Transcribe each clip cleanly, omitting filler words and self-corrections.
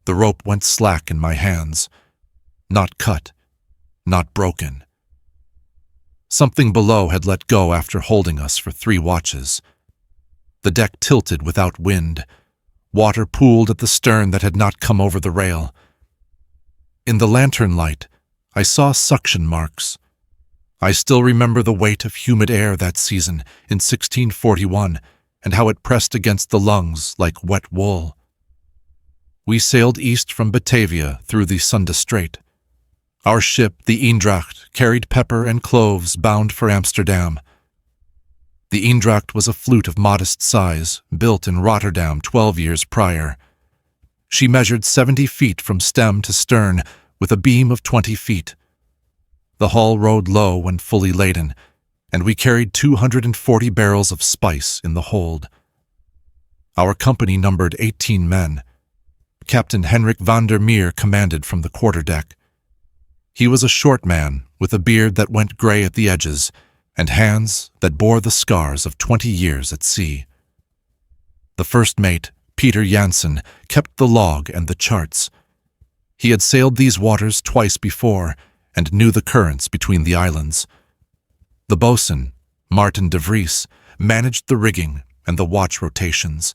The rope went slack in my hands. Not cut, not broken. Something below had let go after holding us for 3 watches. The deck tilted without wind. Water pooled at the stern that had not come over the rail. In the lantern light, I saw suction marks. I still remember the weight of humid air that season in 1641 and how it pressed against the lungs like wet wool. We sailed east from Batavia through the Sunda Strait. Our ship, the Eendracht, carried pepper and cloves bound for Amsterdam. The Eendracht was a flute of modest size, built in Rotterdam 12 years prior. She measured 70 feet from stem to stern, with a beam of 20 feet. The hull rode low when fully laden, and we carried 240 barrels of spice in the hold. Our company numbered 18 men. Captain Henrik van der Meer commanded from the quarterdeck. He was a short man with a beard that went gray at the edges and hands that bore the scars of 20 years at sea. The first mate, Peter Jansen, kept the log and the charts. He had sailed these waters twice before and knew the currents between the islands. The boatswain, Martin de Vries, managed the rigging and the watch rotations.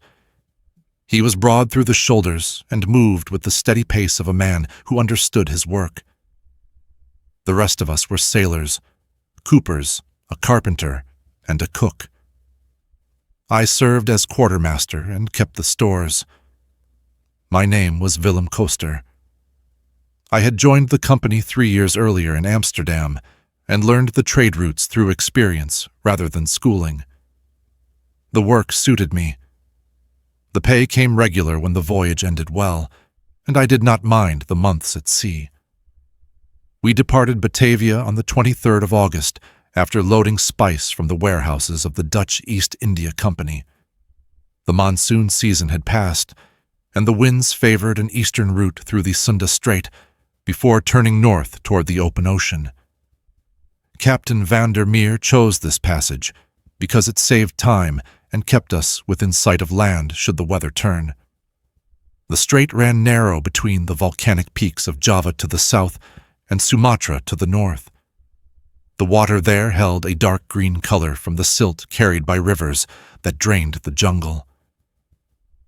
He was broad through the shoulders and moved with the steady pace of a man who understood his work. The rest of us were sailors, coopers, a carpenter, and a cook. I served as quartermaster and kept the stores. My name was Willem Koster. I had joined the company 3 years earlier in Amsterdam and learned the trade routes through experience rather than schooling. The work suited me. The pay came regular when the voyage ended well, and I did not mind the months at sea. We departed Batavia on the 23rd of August after loading spice from the warehouses of the Dutch East India Company. The monsoon season had passed, and the winds favored an eastern route through the Sunda Strait before turning north toward the open ocean. Captain van der Meer chose this passage because it saved time and kept us within sight of land should the weather turn. The strait ran narrow between the volcanic peaks of Java to the south and Sumatra to the north. The water there held a dark green color from the silt carried by rivers that drained the jungle.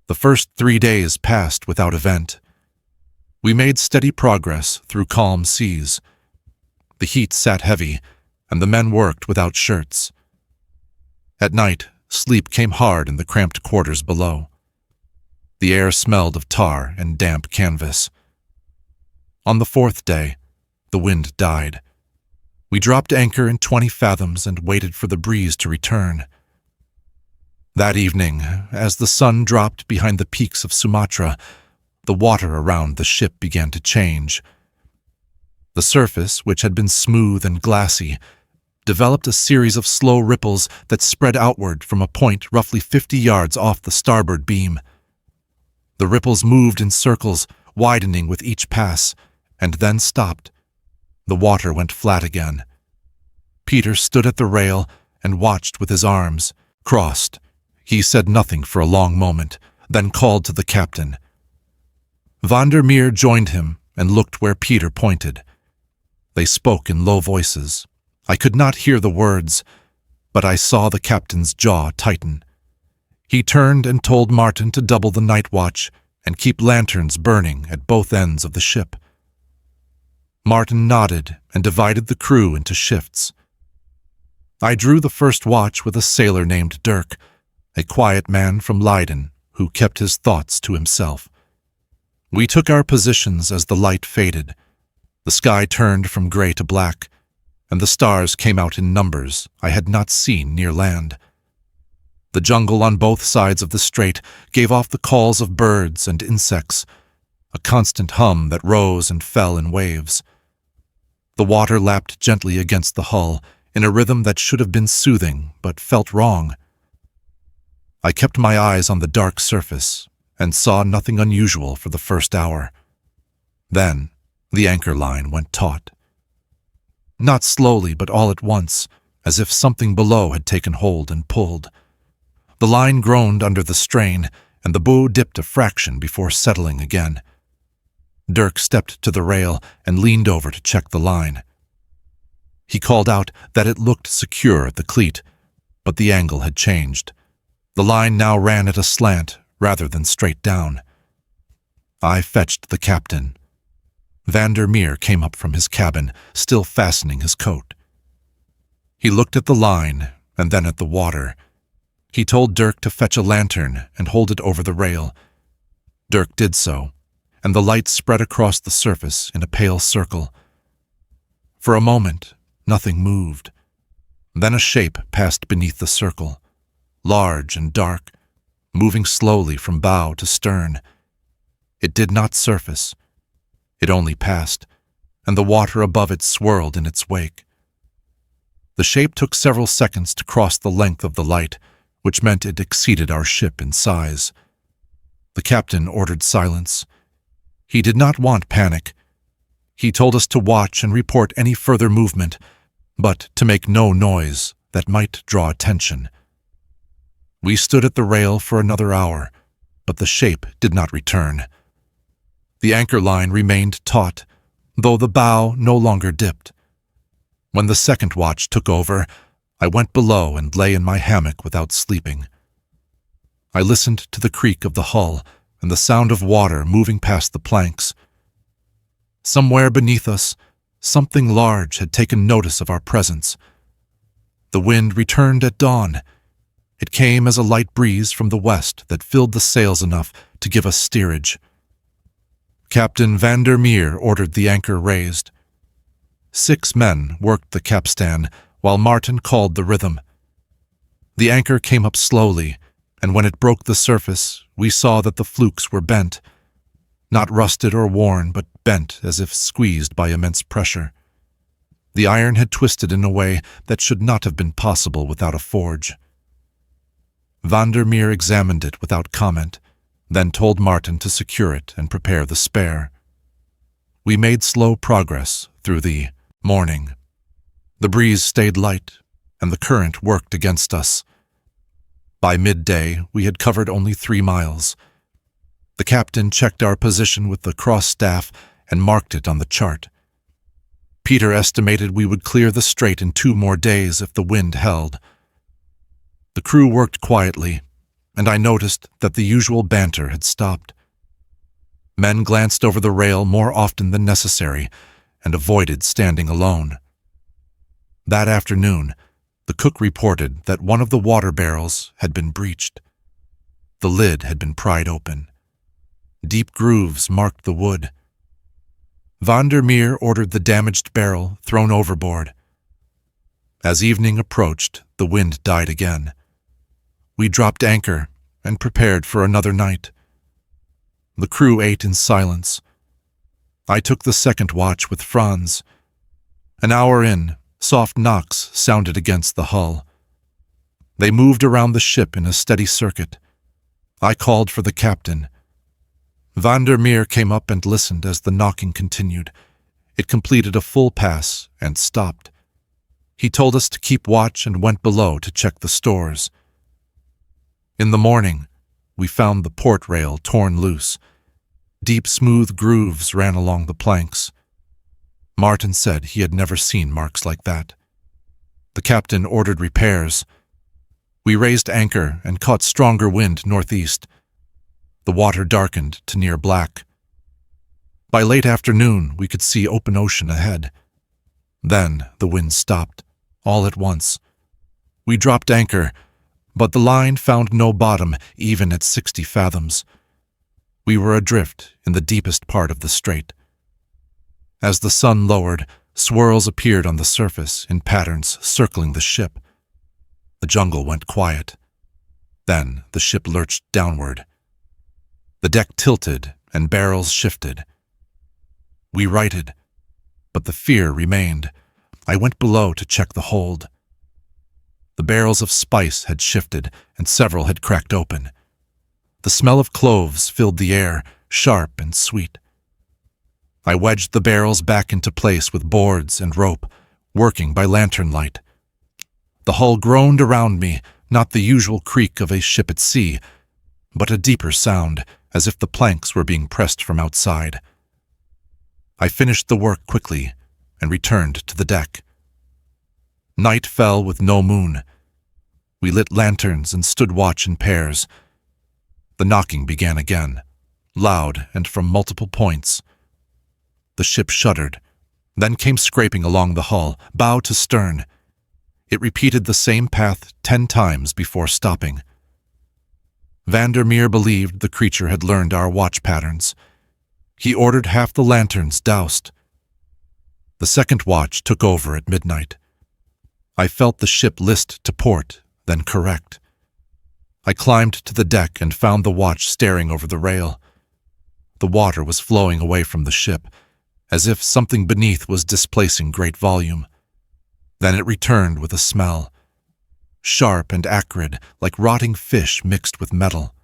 The first 3 days passed without event. We made steady progress through calm seas. The heat sat heavy, and the men worked without shirts. At night, sleep came hard in the cramped quarters below. The air smelled of tar and damp canvas. On the 4th day, the wind died. We dropped anchor in 20 fathoms and waited for the breeze to return. That evening, as the sun dropped behind the peaks of Sumatra, the water around the ship began to change. The surface, which had been smooth and glassy, developed a series of slow ripples that spread outward from a point roughly 50 yards off the starboard beam. The ripples moved in circles, widening with each pass, and then stopped. The water went flat again. Peter stood at the rail and watched with his arms crossed. He said nothing for a long moment, then called to the captain. Van der Meer joined him and looked where Peter pointed. They spoke in low voices. I could not hear the words, but I saw the captain's jaw tighten. He turned and told Martin to double the night watch and keep lanterns burning at both ends of the ship. Martin nodded and divided the crew into shifts. I drew the first watch with a sailor named Dirk, a quiet man from Leiden who kept his thoughts to himself. We took our positions as the light faded. The sky turned from gray to black, and the stars came out in numbers I had not seen near land. The jungle on both sides of the strait gave off the calls of birds and insects, a constant hum that rose and fell in waves. The water lapped gently against the hull in a rhythm that should have been soothing but felt wrong. I kept my eyes on the dark surface and saw nothing unusual for the first hour. Then the anchor line went taut. Not slowly, but all at once, as if something below had taken hold and pulled. The line groaned under the strain, and the bow dipped a fraction before settling again. Dirk stepped to the rail and leaned over to check the line. He called out that it looked secure at the cleat, but the angle had changed. The line now ran at a slant rather than straight down. I fetched the captain. Meer came up from his cabin, still fastening his coat. He looked at the line and then at the water. He told Dirk to fetch a lantern and hold it over the rail. Dirk did so, and the light spread across the surface in a pale circle. For a moment, nothing moved. Then a shape passed beneath the circle, large and dark, moving slowly from bow to stern. It did not surface. It only passed, and the water above it swirled in its wake. The shape took several seconds to cross the length of the light, which meant it exceeded our ship in size. The captain ordered silence. He did not want panic. He told us to watch and report any further movement, but to make no noise that might draw attention. We stood at the rail for another hour, but the shape did not return. The anchor line remained taut, though the bow no longer dipped. When the second watch took over, I went below and lay in my hammock without sleeping. I listened to the creak of the hull and the sound of water moving past the planks. Somewhere beneath us, something large had taken notice of our presence. The wind returned at dawn. It came as a light breeze from the west that filled the sails enough to give us steerage. Captain Meer ordered the anchor raised. 6 men worked the capstan while Martin called the rhythm. The anchor came up slowly, and when it broke the surface, we saw that the flukes were bent. Not rusted or worn, but bent as if squeezed by immense pressure. The iron had twisted in a way that should not have been possible without a forge. Meer examined it without comment, then told Martin to secure it and prepare the spare. We made slow progress through the morning. The breeze stayed light, and the current worked against us. By midday, we had covered only 3 miles. The captain checked our position with the cross staff and marked it on the chart. Peter estimated we would clear the strait in 2 more days if the wind held. The crew worked quietly, and I noticed that the usual banter had stopped. Men glanced over the rail more often than necessary and avoided standing alone. That afternoon, the cook reported that one of the water barrels had been breached. The lid had been pried open. Deep grooves marked the wood. Meer ordered the damaged barrel thrown overboard. As evening approached, the wind died again. We dropped anchor and prepared for another night. The crew ate in silence. I took the second watch with Franz. An hour in, soft knocks sounded against the hull. They moved around the ship in a steady circuit. I called for the captain. Meer came up and listened as the knocking continued. It completed a full pass and stopped. He told us to keep watch and went below to check the stores. In the morning, we found the port rail torn loose. Deep, smooth grooves ran along the planks. Martin said he had never seen marks like that. The captain ordered repairs. We raised anchor and caught stronger wind northeast. The water darkened to near black. By late afternoon, we could see open ocean ahead. Then the wind stopped, all at once. We dropped anchor, but the line found no bottom even at 60 fathoms. We were adrift in the deepest part of the strait. As the sun lowered, swirls appeared on the surface in patterns circling the ship. The jungle went quiet. Then the ship lurched downward. The deck tilted and barrels shifted. We righted, but the fear remained. I went below to check the hold. The barrels of spice had shifted, and several had cracked open. The smell of cloves filled the air, sharp and sweet. I wedged the barrels back into place with boards and rope, working by lantern light. The hull groaned around me, not the usual creak of a ship at sea, but a deeper sound, as if the planks were being pressed from outside. I finished the work quickly and returned to the deck. Night fell with no moon. We lit lanterns and stood watch in pairs. The knocking began again, loud and from multiple points. The ship shuddered, then came scraping along the hull, bow to stern. It repeated the same path 10 times before stopping. Meer believed the creature had learned our watch patterns. He ordered half the lanterns doused. The second watch took over at midnight. I felt the ship list to port, then correct. I climbed to the deck and found the watch staring over the rail. The water was flowing away from the ship, as if something beneath was displacing great volume. Then it returned with a smell, sharp and acrid, like rotting fish mixed with metal.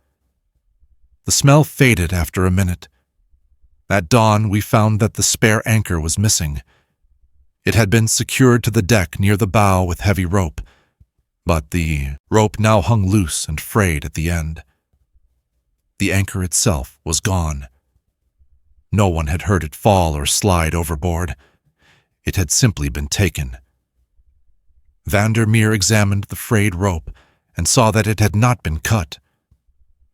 The smell faded after a minute. At dawn, we found that the spare anchor was missing. It had been secured to the deck near the bow with heavy rope, but the rope now hung loose and frayed at the end. The anchor itself was gone. No one had heard it fall or slide overboard. It had simply been taken. Meer examined the frayed rope and saw that it had not been cut.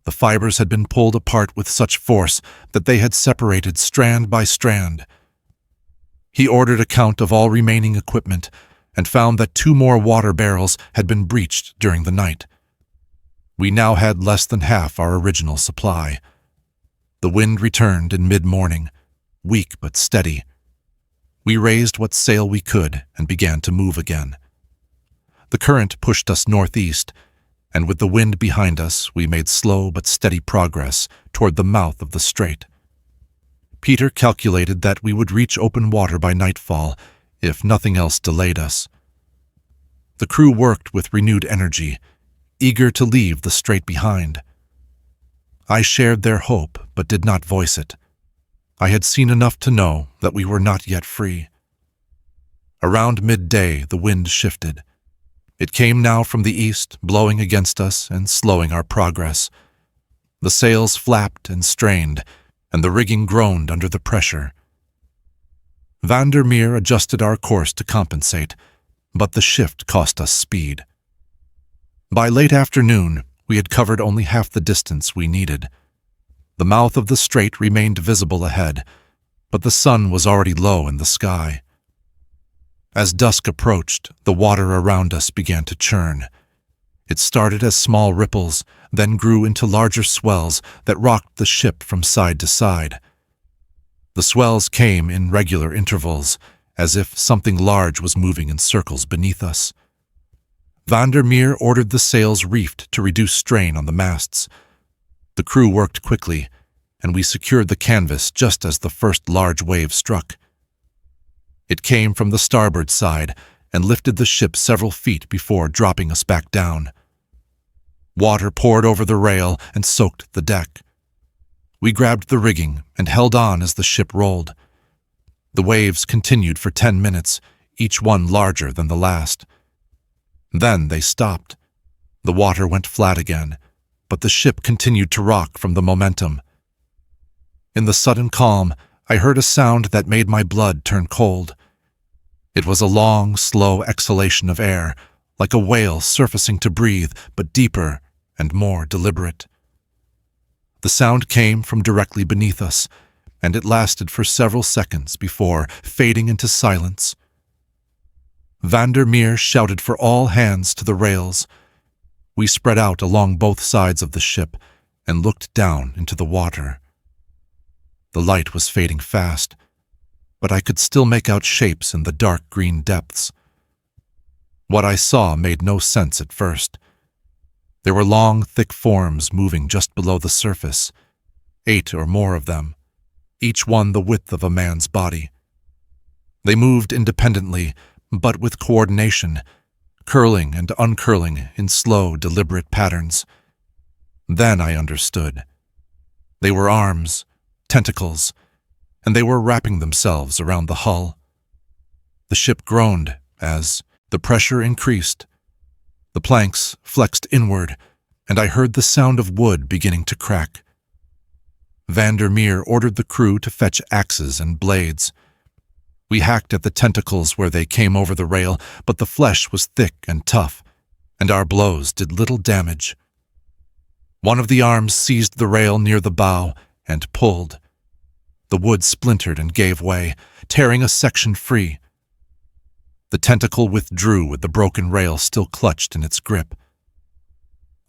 The fibers had been pulled apart with such force that they had separated strand by strand. He ordered a count of all remaining equipment and found that 2 more water barrels had been breached during the night. We now had less than half our original supply. The wind returned in mid-morning, weak but steady. We raised what sail we could and began to move again. The current pushed us northeast, and with the wind behind us, we made slow but steady progress toward the mouth of the strait. Peter calculated that we would reach open water by nightfall, if nothing else delayed us. The crew worked with renewed energy, eager to leave the strait behind. I shared their hope, but did not voice it. I had seen enough to know that we were not yet free. Around midday, the wind shifted. It came now from the east, blowing against us and slowing our progress. The sails flapped and strained, and the rigging groaned under the pressure. Meer adjusted our course to compensate, but the shift cost us speed. By late afternoon, we had covered only half the distance we needed. The mouth of the strait remained visible ahead, but the sun was already low in the sky. As dusk approached, the water around us began to churn. It started as small ripples, then grew into larger swells that rocked the ship from side to side. The swells came in regular intervals, as if something large was moving in circles beneath us. Meer ordered the sails reefed to reduce strain on the masts. The crew worked quickly, and we secured the canvas just as the first large wave struck. It came from the starboard side and lifted the ship several feet before dropping us back down. Water poured over the rail and soaked the deck. We grabbed the rigging and held on as the ship rolled. The waves continued for 10 minutes, each one larger than the last. Then they stopped. The water went flat again, but the ship continued to rock from the momentum. In the sudden calm, I heard a sound that made my blood turn cold. It was a long, slow exhalation of air, like a whale surfacing to breathe, but deeper and more deliberate. The sound came from directly beneath us, and it lasted for several seconds before fading into silence. Meer shouted for all hands to the rails. We spread out along both sides of the ship and looked down into the water. The light was fading fast, but I could still make out shapes in the dark green depths. What I saw made no sense at first. There were long, thick forms moving just below the surface, 8 or more of them, each one the width of a man's body. They moved independently, but with coordination, curling and uncurling in slow, deliberate patterns. Then I understood. They were arms, tentacles, and they were wrapping themselves around the hull. The ship groaned as the pressure increased. The planks flexed inward, and I heard the sound of wood beginning to crack. Meer ordered the crew to fetch axes and blades. We hacked at the tentacles where they came over the rail, but the flesh was thick and tough, and our blows did little damage. One of the arms seized the rail near the bow and pulled. The wood splintered and gave way, tearing a section free. The tentacle withdrew with the broken rail still clutched in its grip.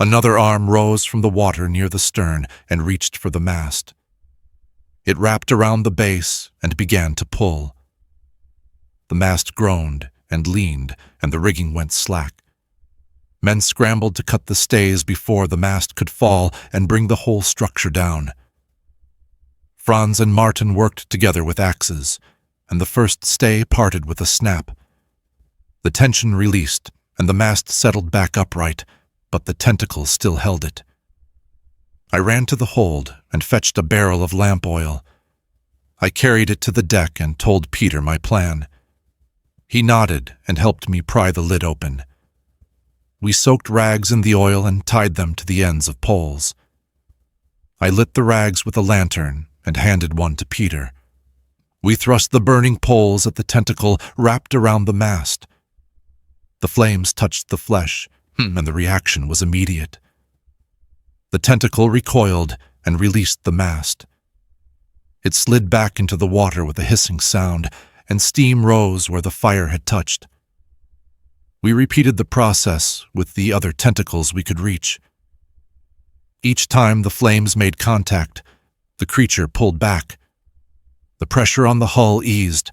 Another arm rose from the water near the stern and reached for the mast. It wrapped around the base and began to pull. The mast groaned and leaned, and the rigging went slack. Men scrambled to cut the stays before the mast could fall and bring the whole structure down. Franz and Martin worked together with axes, and the first stay parted with a snap. The tension released, and the mast settled back upright, but the tentacles still held it. I ran to the hold and fetched a barrel of lamp oil. I carried it to the deck and told Peter my plan. He nodded and helped me pry the lid open. We soaked rags in the oil and tied them to the ends of poles. I lit the rags with a lantern and handed one to Peter. We thrust the burning poles at the tentacle wrapped around the mast. The flames touched the flesh, and the reaction was immediate. The tentacle recoiled and released the mast. It slid back into the water with a hissing sound, and steam rose where the fire had touched. We repeated the process with the other tentacles we could reach. Each time the flames made contact, the creature pulled back. The pressure on the hull eased,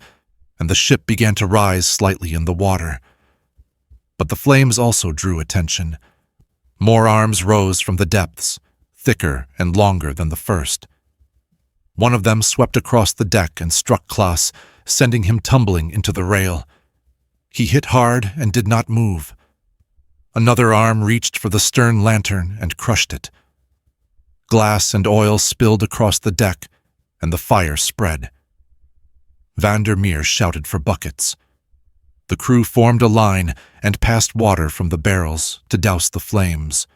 and the ship began to rise slightly in the water. But the flames also drew attention. More arms rose from the depths, thicker and longer than the first. One of them swept across the deck and struck Klaas, sending him tumbling into the rail. He hit hard and did not move. Another arm reached for the stern lantern and crushed it. Glass and oil spilled across the deck, and the fire spread. Meer shouted for buckets. The crew formed a line and passed water from the barrels to douse the flames.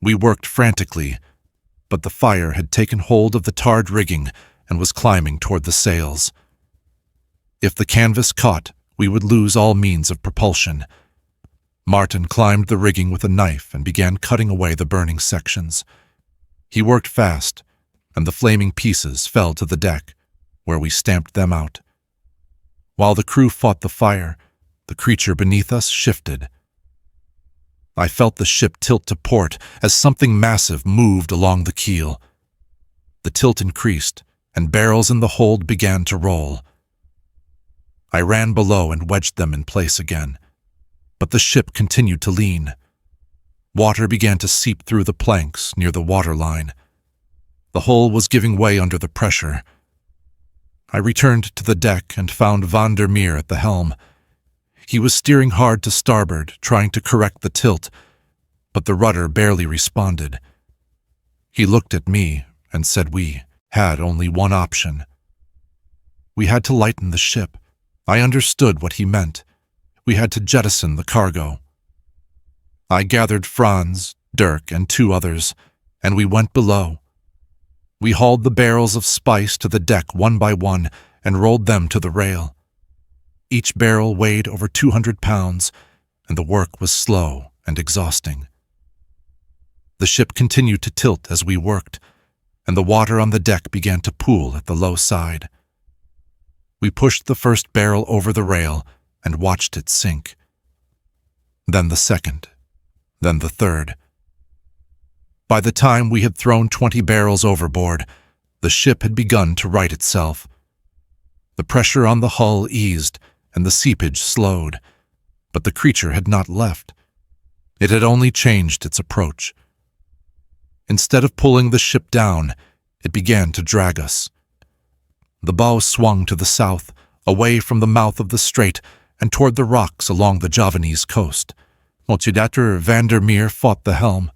We worked frantically, but the fire had taken hold of the tarred rigging and was climbing toward the sails. If the canvas caught, we would lose all means of propulsion. Martin climbed the rigging with a knife and began cutting away the burning sections. He worked fast, and the flaming pieces fell to the deck, where we stamped them out. While the crew fought the fire, the creature beneath us shifted. I felt the ship tilt to port as something massive moved along the keel. The tilt increased, and barrels in the hold began to roll. I ran below and wedged them in place again, but the ship continued to lean. Water began to seep through the planks near the waterline. The hull was giving way under the pressure. I returned to the deck and found Meer at the helm. He was steering hard to starboard, trying to correct the tilt, but the rudder barely responded. He looked at me and said we had only one option. We had to lighten the ship. I understood what he meant. We had to jettison the cargo. I gathered Franz, Dirk, and 2 others, and we went below. We hauled the barrels of spice to the deck one by one and rolled them to the rail. Each barrel weighed over 200 pounds, and the work was slow and exhausting. The ship continued to tilt as we worked, and the water on the deck began to pool at the low side. We pushed the first barrel over the rail and watched it sink. Then the second, then the third. By the time we had thrown 20 barrels overboard, the ship had begun to right itself. The pressure on the hull eased and the seepage slowed, but the creature had not left. It had only changed its approach. Instead of pulling the ship down, it began to drag us. The bow swung to the south, away from the mouth of the strait and toward the rocks along the Javanese coast. Monsieur Meer fought the helm,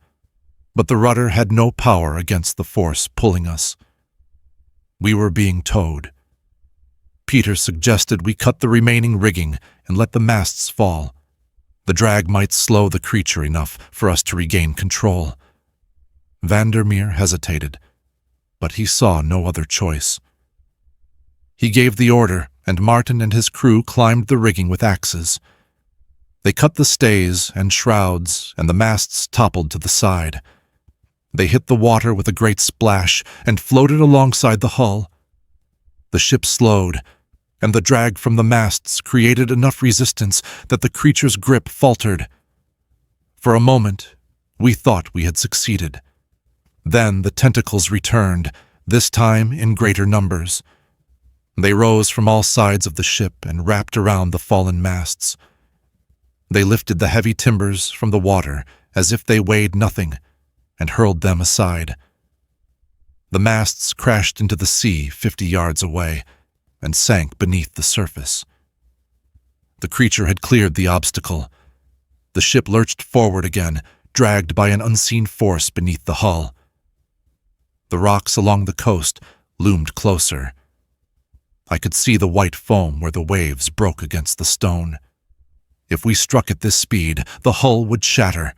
but the rudder had no power against the force pulling us. We were being towed. Peter suggested we cut the remaining rigging and let the masts fall. The drag might slow the creature enough for us to regain control. Meer hesitated, but he saw no other choice. He gave the order, and Martin and his crew climbed the rigging with axes. They cut the stays and shrouds, and the masts toppled to the side. They hit the water with a great splash and floated alongside the hull. The ship slowed, and the drag from the masts created enough resistance that the creature's grip faltered. For a moment, we thought we had succeeded. Then the tentacles returned, this time in greater numbers. They rose from all sides of the ship and wrapped around the fallen masts. They lifted the heavy timbers from the water as if they weighed nothing, and hurled them aside. The masts crashed into the sea 50 yards away and sank beneath the surface. The creature had cleared the obstacle. The ship lurched forward again, dragged by an unseen force beneath the hull. The rocks along the coast loomed closer. I could see the white foam where the waves broke against the stone. If we struck at this speed, the hull would shatter.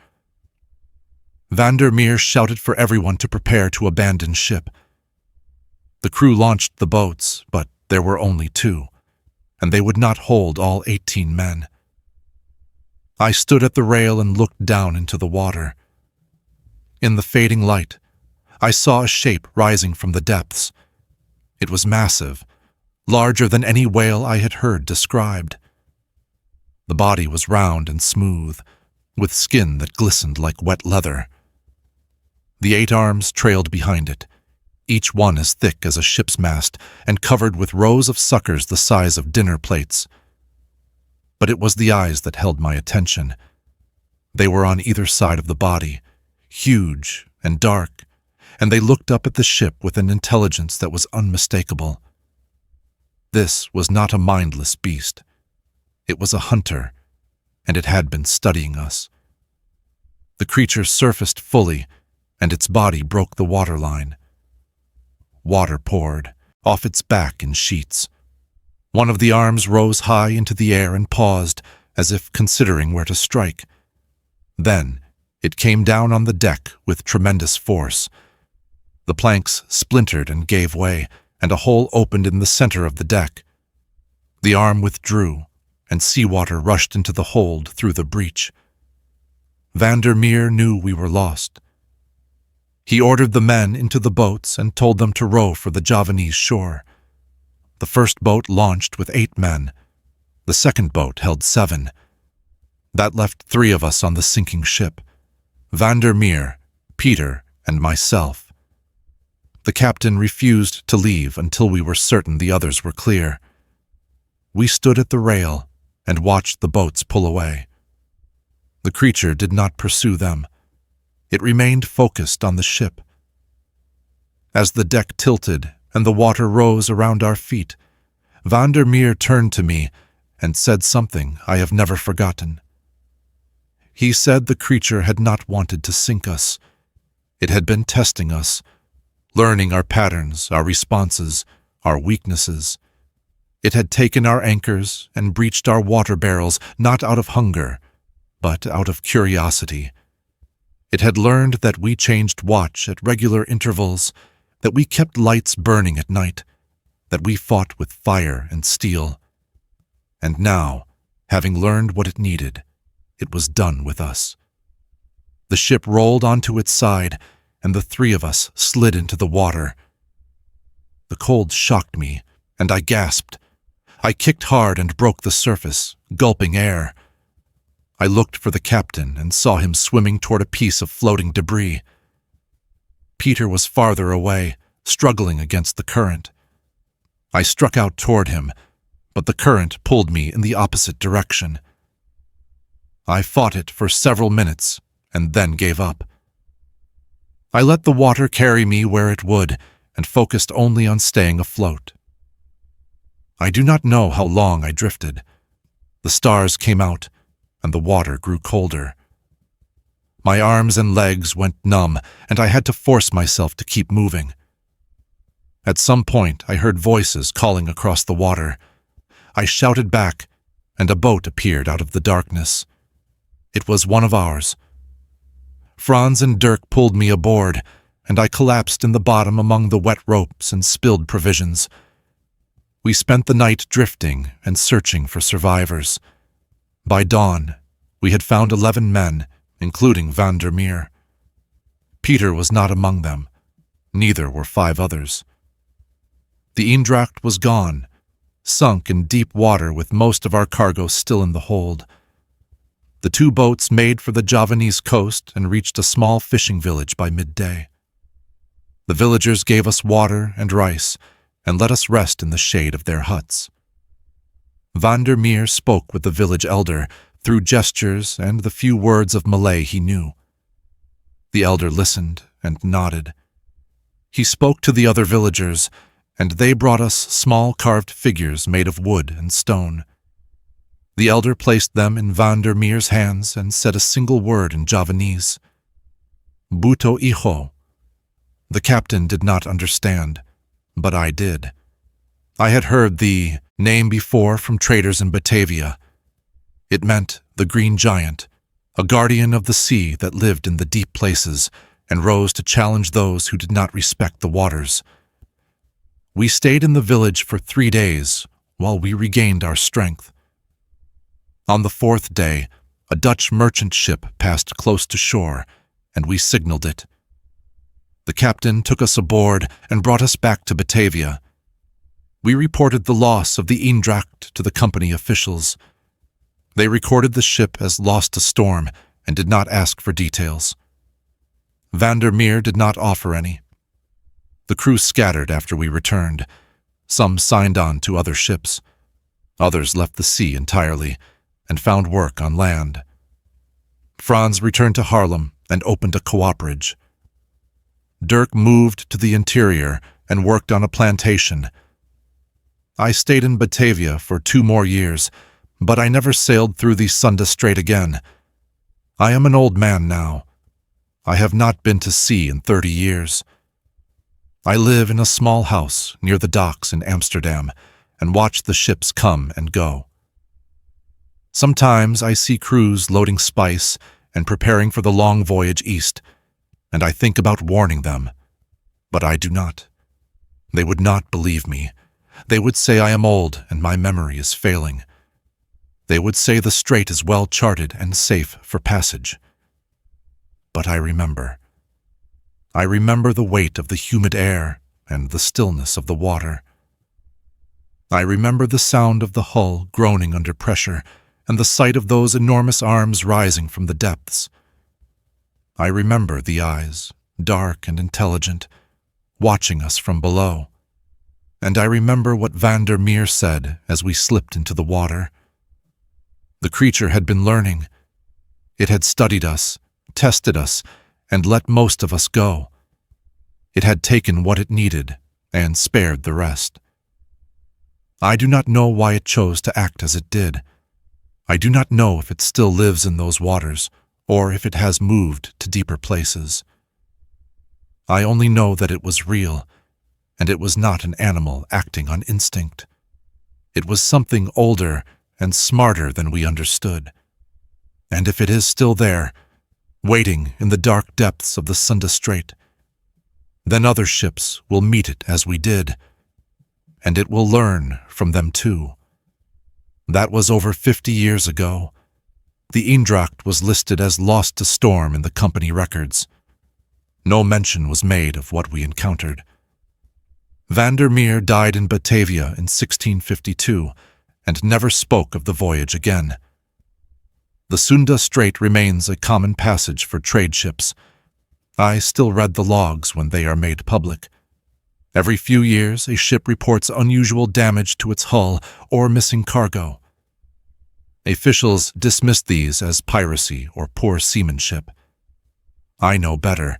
Meer shouted for everyone to prepare to abandon ship. The crew launched the boats, but there were only 2, and they would not hold all 18 men. I stood at the rail and looked down into the water. In the fading light, I saw a shape rising from the depths. It was massive, larger than any whale I had heard described. The body was round and smooth, with skin that glistened like wet leather. The 8 arms trailed behind it, each one as thick as a ship's mast and covered with rows of suckers the size of dinner plates. But it was the eyes that held my attention. They were on either side of the body, huge and dark, and they looked up at the ship with an intelligence that was unmistakable. This was not a mindless beast. It was a hunter, and it had been studying us. The creature surfaced fully, and its body broke the waterline. Water poured, off its back in sheets. One of the arms rose high into the air and paused, as if considering where to strike. Then it came down on the deck with tremendous force. The planks splintered and gave way, and a hole opened in the center of the deck. The arm withdrew, and seawater rushed into the hold through the breach. Meer knew we were lost. He ordered the men into the boats and told them to row for the Javanese shore. The first boat launched with 8 men. The second boat held 7. That left 3 of us on the sinking ship: Meer, Peter, and myself. The captain refused to leave until we were certain the others were clear. We stood at the rail and watched the boats pull away. The creature did not pursue them. It remained focused on the ship. As the deck tilted and the water rose around our feet, Meer turned to me and said something I have never forgotten. He said the creature had not wanted to sink us. It had been testing us, learning our patterns, our responses, our weaknesses. It had taken our anchors and breached our water barrels not out of hunger, but out of curiosity. It had learned that we changed watch at regular intervals, that we kept lights burning at night, that we fought with fire and steel. And now, having learned what it needed, it was done with us. The ship rolled onto its side, and the 3 of us slid into the water. The cold shocked me, and I gasped. I kicked hard and broke the surface, gulping air. I looked for the captain and saw him swimming toward a piece of floating debris. Peter was farther away, struggling against the current. I struck out toward him, but the current pulled me in the opposite direction. I fought it for several minutes and then gave up. I let the water carry me where it would and focused only on staying afloat. I do not know how long I drifted. The stars came out, and the water grew colder. My arms and legs went numb, and I had to force myself to keep moving. At some point, I heard voices calling across the water. I shouted back, and a boat appeared out of the darkness. It was one of ours. Franz and Dirk pulled me aboard, and I collapsed in the bottom among the wet ropes and spilled provisions. We spent the night drifting and searching for survivors. By dawn, we had found 11 men, including Meer. Peter was not among them. Neither were 5 others. The Eendracht was gone, sunk in deep water with most of our cargo still in the hold. The 2 boats made for the Javanese coast and reached a small fishing village by midday. The villagers gave us water and rice and let us rest in the shade of their huts. Meer spoke with the village elder through gestures and the few words of Malay he knew. The elder listened and nodded. He spoke to the other villagers, and they brought us small carved figures made of wood and stone. The elder placed them in Meer's hands and said a single word in Javanese. Buto iho. The captain did not understand, but I did. I had heard the name before from traders in Batavia. It meant the Green Giant, a guardian of the sea that lived in the deep places and rose to challenge those who did not respect the waters. We stayed in the village for 3 days while we regained our strength. On the 4th day, a Dutch merchant ship passed close to shore, and we signaled it. The captain took us aboard and brought us back to Batavia. We reported the loss of the Eendracht to the company officials. They recorded the ship as lost to storm and did not ask for details. Meer did not offer any. The crew scattered after we returned. Some signed on to other ships. Others left the sea entirely and found work on land. Franz returned to Haarlem and opened a cooperage. Dirk moved to the interior and worked on a plantation. I stayed in Batavia for 2 more years, but I never sailed through the Sunda Strait again. I am an old man now. I have not been to sea in 30 years. I live in a small house near the docks in Amsterdam and watch the ships come and go. Sometimes I see crews loading spice and preparing for the long voyage east, and I think about warning them, but I do not. They would not believe me. They would say I am old and my memory is failing. They would say the strait is well charted and safe for passage. But I remember. I remember the weight of the humid air and the stillness of the water. I remember the sound of the hull groaning under pressure and the sight of those enormous arms rising from the depths. I remember the eyes, dark and intelligent, watching us from below. And I remember what Meer said as we slipped into the water. The creature had been learning. It had studied us, tested us, and let most of us go. It had taken what it needed and spared the rest. I do not know why it chose to act as it did. I do not know if it still lives in those waters or if it has moved to deeper places. I only know that it was real, and it was not an animal acting on instinct. It was something older and smarter than we understood. And if it is still there, waiting in the dark depths of the Sunda Strait, then other ships will meet it as we did, and it will learn from them too. That was over 50 years ago. The Eendracht was listed as lost to storm in the company records. No mention was made of what we encountered. Meer died in Batavia in 1652 and never spoke of the voyage again. The Sunda Strait remains a common passage for trade ships. I still read the logs when they are made public. Every few years, a ship reports unusual damage to its hull or missing cargo. Officials dismiss these as piracy or poor seamanship. I know better.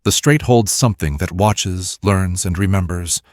The strait holds something that watches, learns, and remembers.